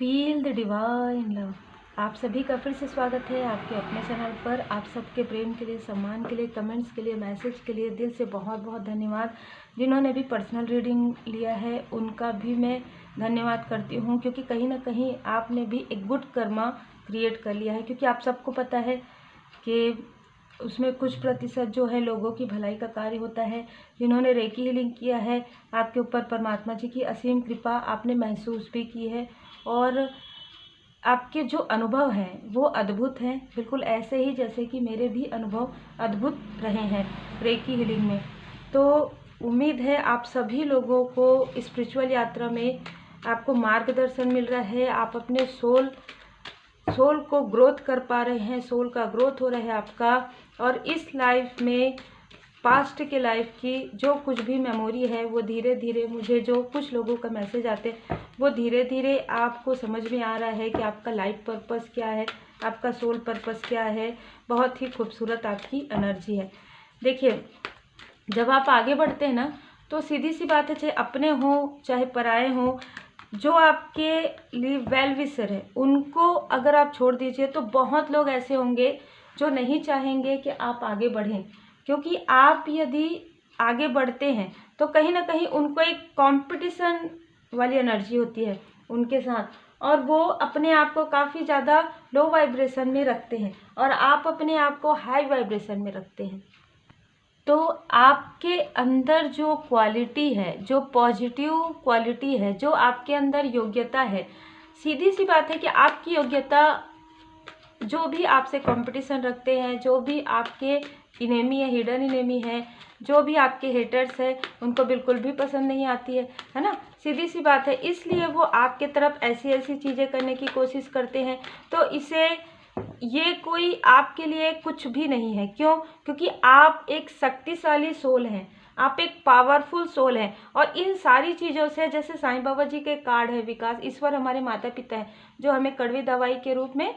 Feel the divine love. आप सभी का फिर से स्वागत है आपके अपने चैनल पर। आप सबके प्रेम के लिए, सम्मान के लिए, कमेंट्स के लिए, मैसेज के लिए दिल से बहुत बहुत धन्यवाद। जिन्होंने भी पर्सनल रीडिंग लिया है उनका भी मैं धन्यवाद करती हूँ, क्योंकि कहीं ना कहीं आपने भी एक गुड कर्मा क्रिएट कर लिया है। क्योंकि आप सबको पता है कि उसमें कुछ प्रतिशत जो है लोगों की भलाई का कार्य होता है। जिन्होंने रेकी हीलिंग किया है, आपके ऊपर परमात्मा जी की असीम कृपा आपने महसूस भी की है और आपके जो अनुभव हैं वो अद्भुत हैं, बिल्कुल ऐसे ही जैसे कि मेरे भी अनुभव अद्भुत रहे हैं रेकी हीलिंग में। तो उम्मीद है आप सभी लोगों को स्पिरिचुअल यात्रा में आपको मार्गदर्शन मिल रहा है। आप अपने सोल को ग्रोथ कर पा रहे हैं, सोल का ग्रोथ हो रहा है आपका। और इस लाइफ में पास्ट के लाइफ की जो कुछ भी मेमोरी है वो धीरे धीरे, मुझे जो कुछ लोगों का मैसेज आते हैं वो धीरे धीरे आपको समझ में आ रहा है कि आपका लाइफ पर्पस क्या है, आपका सोल पर्पस क्या है। बहुत ही खूबसूरत आपकी एनर्जी है। देखिए, जब आप आगे बढ़ते हैं ना तो सीधी सी बात है, चाहे अपने हों चाहे पराए हों, जो आपके लिए वेल विशर है उनको अगर आप छोड़ दीजिए तो बहुत लोग ऐसे होंगे जो नहीं चाहेंगे कि आप आगे बढ़ें। क्योंकि आप यदि आगे बढ़ते हैं तो कहीं ना कहीं उनको एक कंपटीशन वाली एनर्जी होती है उनके साथ, और वो अपने आप को काफ़ी ज़्यादा लो वाइब्रेशन में रखते हैं और आप अपने आप को हाई वाइब्रेशन में रखते हैं। तो आपके अंदर जो क्वालिटी है, जो पॉजिटिव क्वालिटी है, जो आपके अंदर योग्यता है, सीधी सी बात है कि आपकी योग्यता जो भी आपसे कंपटीशन रखते हैं, जो भी आपके इनेमी है, हिडन इनेमी है, जो भी आपके हेटर्स है, उनको बिल्कुल भी पसंद नहीं आती है ना। सीधी सी बात है, इसलिए वो आपके तरफ ऐसी ऐसी चीज़ें करने की कोशिश करते हैं। तो ये कोई आपके लिए कुछ भी नहीं है। क्यों? क्योंकि आप एक शक्तिशाली सोल हैं, आप एक पावरफुल सोल हैं। और इन सारी चीज़ों से, जैसे साईं बाबा जी के कार्ड है विकास, ईश्वर हमारे माता पिता हैं जो हमें कड़वी दवाई के रूप में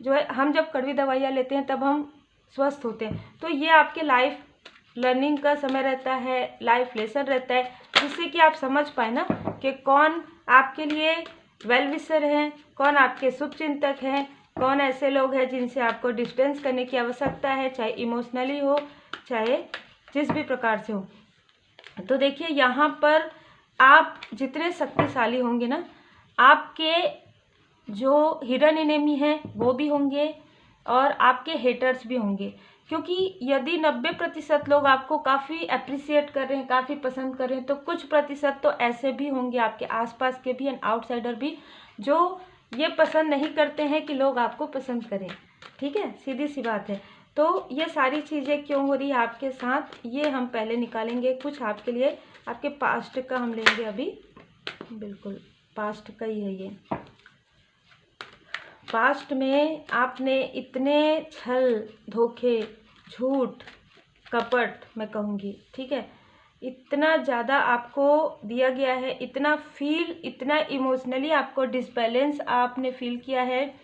जो है, हम जब कड़वी दवाइयाँ लेते हैं तब हम स्वस्थ होते हैं। तो ये आपके लाइफ लर्निंग का समय रहता है, लाइफ लेसन रहता है, जिससे कि आप समझ पाए ना कि कौन आपके लिए वेल विशर हैं, कौन आपके शुभ चिंतक हैं, कौन ऐसे लोग हैं जिनसे आपको डिस्टेंस करने की आवश्यकता है, चाहे इमोशनली हो चाहे जिस भी प्रकार से हो। तो देखिए, यहाँ पर आप जितने शक्तिशाली होंगे ना, आपके जो हिडन एनिमी हैं वो भी होंगे और आपके हेटर्स भी होंगे। क्योंकि यदि 90% लोग आपको काफ़ी अप्रिसिएट कर रहे हैं, काफ़ी पसंद कर रहे हैं, तो कुछ प्रतिशत तो ऐसे भी होंगे आपके आसपास के भी एंड आउटसाइडर भी, जो ये पसंद नहीं करते हैं कि लोग आपको पसंद करें। ठीक है, सीधी सी बात है। तो ये सारी चीज़ें क्यों हो रही है आपके साथ, ये हम पहले निकालेंगे। कुछ आपके लिए, आपके पास्ट का हम लेंगे अभी, बिल्कुल पास्ट का ही है ये। पास्ट में आपने इतने छल, धोखे, झूठ, कपट मैं कहूँगी, ठीक है, इतना ज़्यादा आपको दिया गया है, इतना इतना इमोशनली आपको डिसबैलेंस आपने फील किया है।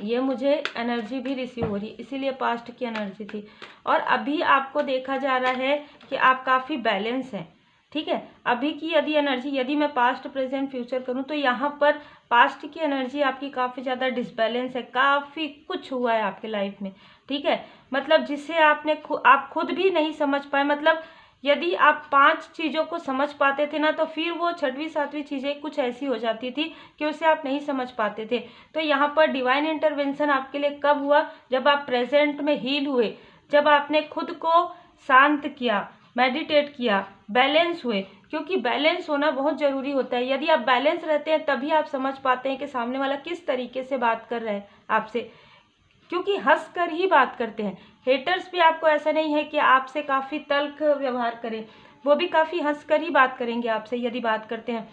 ये मुझे एनर्जी भी रिसीव हो रही है, इसीलिए पास्ट की एनर्जी थी। और अभी आपको देखा जा रहा है कि आप काफ़ी बैलेंस हैं। ठीक है, अभी की यदि एनर्जी, यदि मैं पास्ट प्रेजेंट फ्यूचर करूं तो यहाँ पर पास्ट की एनर्जी आपकी काफ़ी ज़्यादा डिसबैलेंस है, काफ़ी कुछ हुआ है आपके लाइफ में। ठीक है, मतलब जिसे आप खुद भी नहीं समझ पाए। मतलब यदि आप 5 चीज़ों को समझ पाते थे ना, तो फिर वो 6वीं 7वीं चीज़ें कुछ ऐसी हो जाती थी कि उसे आप नहीं समझ पाते थे। तो यहाँ पर डिवाइन इंटरवेंशन आपके लिए कब हुआ? जब आप प्रेजेंट में हील हुए, जब आपने खुद को शांत किया, मेडिटेट किया, बैलेंस हुए। क्योंकि बैलेंस होना बहुत ज़रूरी होता है। यदि आप बैलेंस रहते हैं तभी आप समझ पाते हैं कि सामने वाला किस तरीके से बात कर रहा है आपसे, क्योंकि हंस कर ही बात करते हैं। हेटर्स भी आपको ऐसा नहीं है कि आपसे काफ़ी तल्ख व्यवहार करें, वो भी काफ़ी हंस कर ही बात करेंगे आपसे यदि बात करते हैं।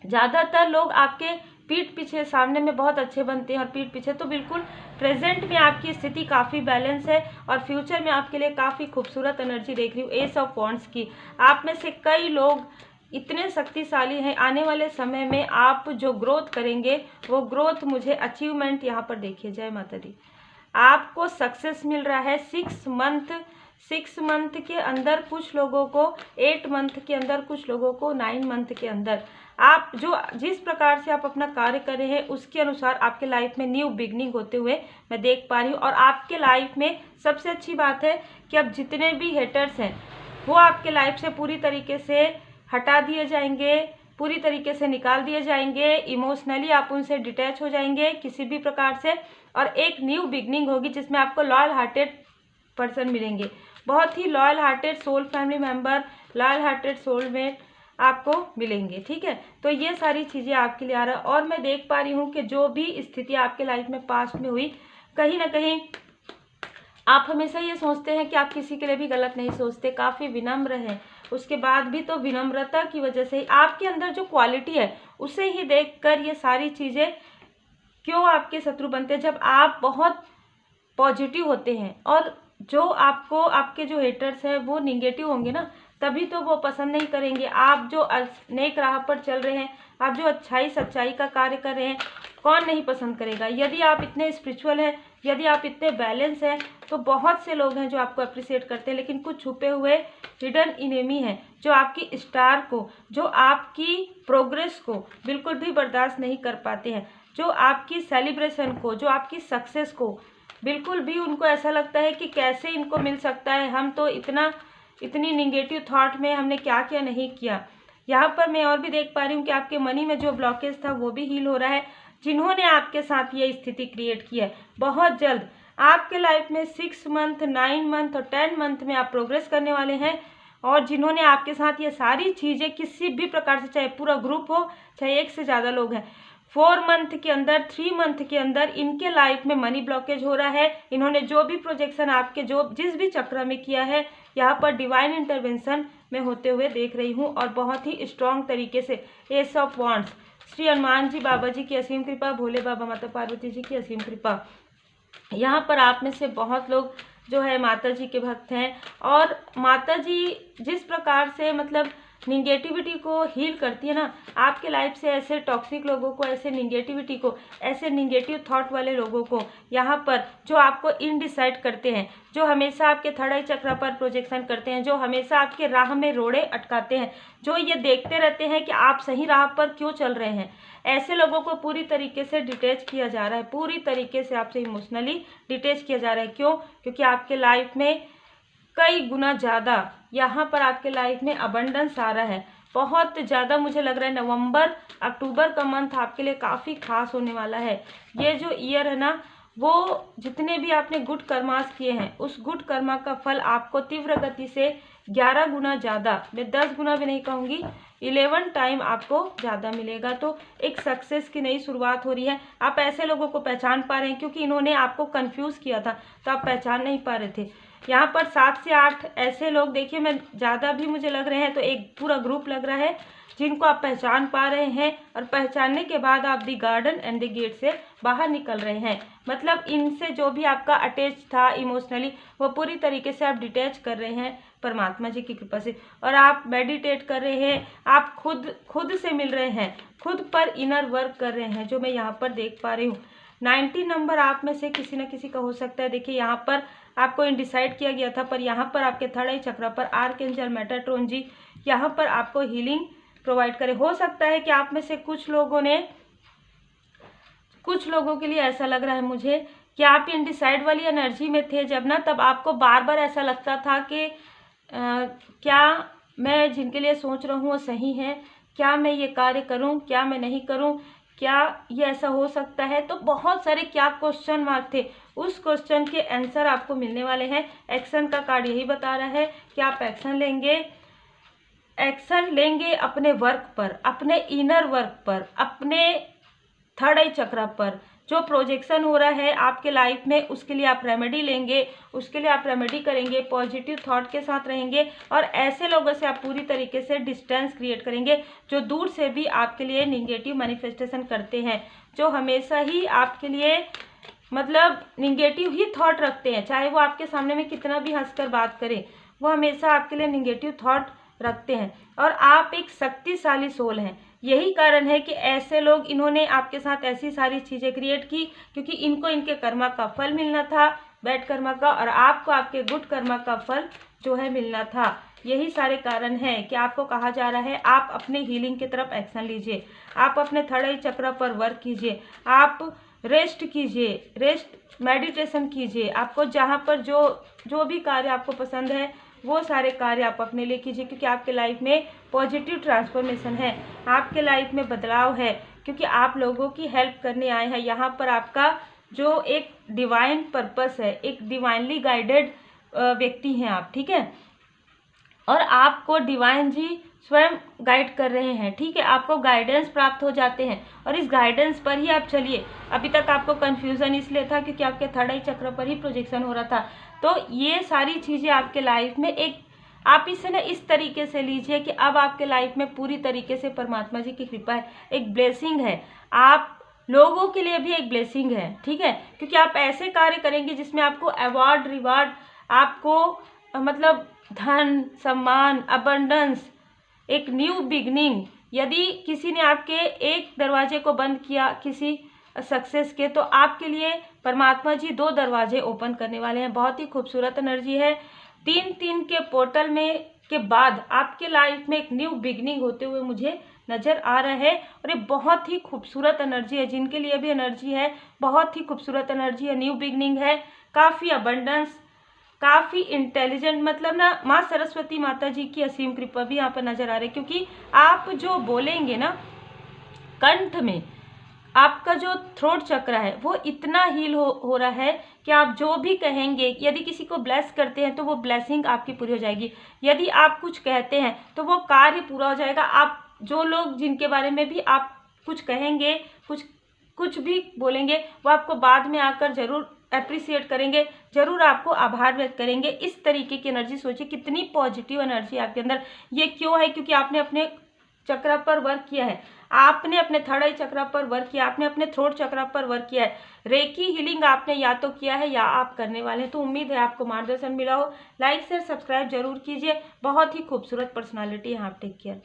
ज़्यादातर लोग आपके पीठ पीछे, सामने में बहुत अच्छे बनते हैं और पीठ पीछे तो बिल्कुल। प्रेजेंट में आपकी स्थिति काफ़ी बैलेंस है और फ्यूचर में आपके लिए काफ़ी खूबसूरत एनर्जी देख रही हूँ एस ऑफ वॉन्ड्स की। आप में से कई लोग इतने शक्तिशाली हैं, आने वाले समय में आप जो ग्रोथ करेंगे वो ग्रोथ मुझे अचीवमेंट यहाँ पर देखिए, जय माता दी, आपको सक्सेस मिल रहा है। 6 मंथ 6 मंथ के अंदर कुछ लोगों को, 8 मंथ के अंदर कुछ लोगों को, 9 मंथ के अंदर। आप जो जिस प्रकार से आप अपना कार्य कर रहे हैं उसके अनुसार आपके लाइफ में न्यू बिगनिंग होते हुए मैं देख पा रही हूँ। और आपके लाइफ में सबसे अच्छी बात है कि अब जितने भी हेटर्स हैं वो आपके लाइफ से पूरी तरीके से हटा दिए जाएंगे, पूरी तरीके से निकाल दिए जाएंगे। इमोशनली आप उनसे डिटैच हो जाएंगे किसी भी प्रकार से, और एक न्यू बिगनिंग होगी जिसमें आपको लॉयल हार्टेड पर्सन मिलेंगे, बहुत ही loyal hearted soul family member, loyal hearted soulmate आपको मिलेंगे। ठीक है, तो ये सारी चीज़ें आपके लिए आ रहा है। और मैं देख पा रही हूँ कि जो भी स्थिति आपके लाइफ में पास्ट में हुई, कहीं ना कहीं आप हमेशा ये सोचते हैं कि आप किसी के लिए भी गलत नहीं सोचते, काफ़ी विनम्र हैं। उसके बाद भी तो विनम्रता की वजह से आपके अंदर जो क्वालिटी है उसे ही देखकर ये सारी चीज़ें क्यों आपके शत्रु बनते हैं। जब आप बहुत पॉजिटिव होते हैं और जो आपको, आपके जो हेटर्स हैं वो निगेटिव होंगे ना, तभी तो वो पसंद नहीं करेंगे। आप जो नेक राह पर चल रहे हैं, आप जो अच्छाई सच्चाई का कार्य कर रहे हैं, कौन नहीं पसंद करेगा। यदि आप इतने स्पिरिचुअल हैं, यदि आप इतने बैलेंस हैं, तो बहुत से लोग हैं जो आपको अप्रिशिएट करते हैं। लेकिन कुछ छुपे हुए हिडन इनेमी हैं जो आपकी स्टार को, जो आपकी प्रोग्रेस को बिल्कुल भी बर्दाश्त नहीं कर पाते हैं, जो आपकी सेलिब्रेशन को, जो आपकी सक्सेस को बिल्कुल भी उनको ऐसा लगता है कि कैसे इनको मिल सकता है, हम तो इतनी निगेटिव थॉट में हमने क्या क्या नहीं किया। यहाँ पर मैं और भी देख पा रही हूँ कि आपके मनी में जो ब्लॉकेज था वो भी हील हो रहा है। जिन्होंने आपके साथ ये स्थिति क्रिएट की है, बहुत जल्द आपके लाइफ में 6 मंथ, 9 मंथ और 10 मंथ में आप प्रोग्रेस करने वाले हैं। और जिन्होंने आपके साथ ये सारी चीज़ें किसी भी प्रकार से, चाहे पूरा ग्रुप हो, चाहे एक से ज़्यादा लोग हैं, 4 मंथ के अंदर, 3 मंथ के अंदर इनके लाइफ में मनी ब्लॉकेज हो रहा है। इन्होंने जो भी प्रोजेक्शन आपके जिस भी चक्र में किया है, यहाँ पर डिवाइन इंटरवेंशन में होते हुए देख रही हूँ। और बहुत ही स्ट्रॉन्ग तरीके से ace of wands, Shri Hanuman ji Baba ji की असीम कृपा, भोले बाबा माता पार्वती जी की असीम कृपा। यहाँ पर आप में से बहुत लोग जो है माता जी के भक्त हैं। और माता जी जिस प्रकार से मतलब निगेटिविटी को हील करती है ना, आपके लाइफ से ऐसे टॉक्सिक लोगों को, ऐसे निगेटिविटी को, ऐसे निगेटिव थॉट वाले लोगों को, यहाँ पर जो आपको इनडिसाइड करते हैं, जो हमेशा आपके थर्ड आई चक्र पर प्रोजेक्शन करते हैं, जो हमेशा आपके राह में रोड़े अटकाते हैं, जो ये देखते रहते हैं कि आप सही राह पर क्यों चल रहे हैं, ऐसे लोगों को पूरी तरीके से डिटैच किया जा रहा है, पूरी तरीके से आपसे इमोशनली डिटैच किया जा रहा है। क्यों? क्योंकि आपके लाइफ में कई गुना ज़्यादा यहाँ पर आपके लाइफ में अबंडेंस आ रहा है। बहुत ज़्यादा मुझे लग रहा है नवंबर अक्टूबर का मंथ आपके लिए काफ़ी खास होने वाला है। ये जो ईयर है ना, वो जितने भी आपने गुड कर्मास किए हैं, उस गुड कर्मा का फल आपको तीव्र गति से 11 गुना ज़्यादा, मैं 10 गुना भी नहीं कहूँगी, 11 टाइम आपको ज़्यादा मिलेगा। तो एक सक्सेस की नई शुरुआत हो रही है। आप ऐसे लोगों को पहचान पा रहे हैं क्योंकि इन्होंने आपको कंफ्यूज किया था तो आप पहचान नहीं पा रहे थे। यहाँ पर 7 से 8 ऐसे लोग, देखिए मैं ज़्यादा भी मुझे लग रहे हैं तो एक पूरा ग्रुप लग रहा है जिनको आप पहचान पा रहे हैं। और पहचानने के बाद आप दी गार्डन एंड द गेट से बाहर निकल रहे हैं। मतलब इनसे जो भी आपका अटैच था इमोशनली, वो पूरी तरीके से आप डिटैच कर रहे हैं परमात्मा जी की कृपा से। और आप मेडिटेट कर रहे हैं, आप खुद से मिल रहे हैं, खुद पर इनर वर्क कर रहे हैं, जो मैं यहाँ पर देख पा रही हूँ। 90 नंबर आप में से किसी न किसी का हो सकता है। देखिए यहाँ पर आपको इंडिसाइड किया गया था, पर यहाँ पर आपके थर्ड आई चक्र पर आर्कएंजल मेटाट्रॉन जी यहाँ पर आपको हीलिंग प्रोवाइड करे। हो सकता है कि आप में से कुछ लोगों के लिए ऐसा लग रहा है मुझे कि आप इनडिसाइड वाली एनर्जी में थे जब ना, तब आपको बार बार ऐसा लगता था कि क्या मैं जिनके लिए सोच रहा हूँ वो सही है, क्या मैं ये कार्य करूँ, क्या मैं नहीं करूँ, क्या ये ऐसा हो सकता है। तो बहुत सारे क्या क्वेश्चन मार्क थे, उस क्वेश्चन के आंसर आपको मिलने वाले हैं। एक्शन का कार्ड यही बता रहा है कि आप एक्शन लेंगे अपने वर्क पर, अपने इनर वर्क पर, अपने थर्ड आई चक्र पर। जो प्रोजेक्शन हो रहा है आपके लाइफ में, उसके लिए आप रेमेडी लेंगे, उसके लिए आप रेमेडी करेंगे, पॉजिटिव थॉट के साथ रहेंगे और ऐसे लोगों से आप पूरी तरीके से डिस्टेंस क्रिएट करेंगे जो दूर से भी आपके लिए निगेटिव मैनिफेस्टेशन करते हैं, जो हमेशा ही आपके लिए मतलब निगेटिव ही थॉट रखते हैं। चाहे वो आपके सामने में कितना भी हंसकर बात करें, वो हमेशा आपके लिए निगेटिव थॉट रखते हैं। और आप एक शक्तिशाली सोल हैं, यही कारण है कि ऐसे लोग, इन्होंने आपके साथ ऐसी सारी चीज़ें क्रिएट की क्योंकि इनको इनके कर्मा का फल मिलना था, बैड कर्मा का, और आपको आपके गुड कर्मा का फल जो है मिलना था। यही सारे कारण हैं कि आपको कहा जा रहा है आप अपने हीलिंग की तरफ एक्शन लीजिए, आप अपने थर्ड आई चक्र पर वर्क कीजिए, आप रेस्ट कीजिए, रेस्ट मेडिटेशन कीजिए। आपको जहाँ पर जो भी कार्य आपको पसंद है वो सारे कार्य आप अपने लिए कीजिए, क्योंकि आपके लाइफ में पॉजिटिव ट्रांसफॉर्मेशन है, आपके लाइफ में बदलाव है, क्योंकि आप लोगों की हेल्प करने आए हैं। यहाँ पर आपका जो एक डिवाइन पर्पस है, एक डिवाइनली गाइडेड व्यक्ति हैं आप, ठीक है, और आपको डिवाइन जी स्वयं गाइड कर रहे हैं, ठीक है, आपको गाइडेंस प्राप्त हो जाते हैं और इस गाइडेंस पर ही आप चलिए। अभी तक आपको कंफ्यूजन इसलिए था क्योंकि आपके थर्ड आई चक्र पर ही प्रोजेक्शन हो रहा था। तो ये सारी चीज़ें आपके लाइफ में एक, आप इसे ना इस तरीके से लीजिए कि अब आपके लाइफ में पूरी तरीके से परमात्मा जी की कृपा है, एक ब्लेसिंग है, आप लोगों के लिए भी एक ब्लेसिंग है, ठीक है, क्योंकि आप ऐसे कार्य करेंगे जिसमें आपको अवार्ड रिवार्ड, आपको मतलब धन सम्मान अबंडेंस, एक न्यू बिगनिंग। यदि किसी ने आपके एक दरवाजे को बंद किया किसी सक्सेस के, तो आपके लिए परमात्मा जी 2 दरवाजे ओपन करने वाले हैं। बहुत ही खूबसूरत एनर्जी है। 3-3 के पोर्टल में के बाद आपके लाइफ में एक न्यू बिगनिंग होते हुए मुझे नज़र आ रहा है और ये बहुत ही खूबसूरत एनर्जी है। जिनके लिए भी एनर्जी है, बहुत ही खूबसूरत एनर्जी है, न्यू बिगनिंग है, काफ़ी अबंडेंस, काफ़ी इंटेलिजेंट, मतलब ना माँ सरस्वती माता जी की असीम कृपा भी यहाँ पर नज़र आ रही है, क्योंकि आप जो बोलेंगे ना कंठ में, आपका जो थ्रोट चक्र है वो इतना हील हो रहा है कि आप जो भी कहेंगे, यदि किसी को ब्लेस करते हैं तो वो ब्लेसिंग आपकी पूरी हो जाएगी, यदि आप कुछ कहते हैं तो वो कार्य पूरा हो जाएगा। आप जो लोग जिनके बारे में भी आप कुछ कहेंगे, कुछ भी बोलेंगे, वो आपको बाद में आकर जरूर अप्रिसिएट करेंगे, जरूर आपको आभार व्यक्त करेंगे। इस तरीके की एनर्जी, सोचिए कितनी पॉजिटिव एनर्जी आपके अंदर। ये क्यों है? क्योंकि आपने अपने चक्र पर वर्क किया है, आपने अपने थर्ड आई चक्र पर वर्क किया, आपने अपने थ्रोट चक्र पर वर्क किया है। रेकी हीलिंग आपने या तो किया है या आप करने वाले हैं। तो उम्मीद है आपको मार्गदर्शन मिला हो। लाइक शेयर सब्सक्राइब जरूर कीजिए। बहुत ही खूबसूरत पर्सनालिटी है आप। Take care.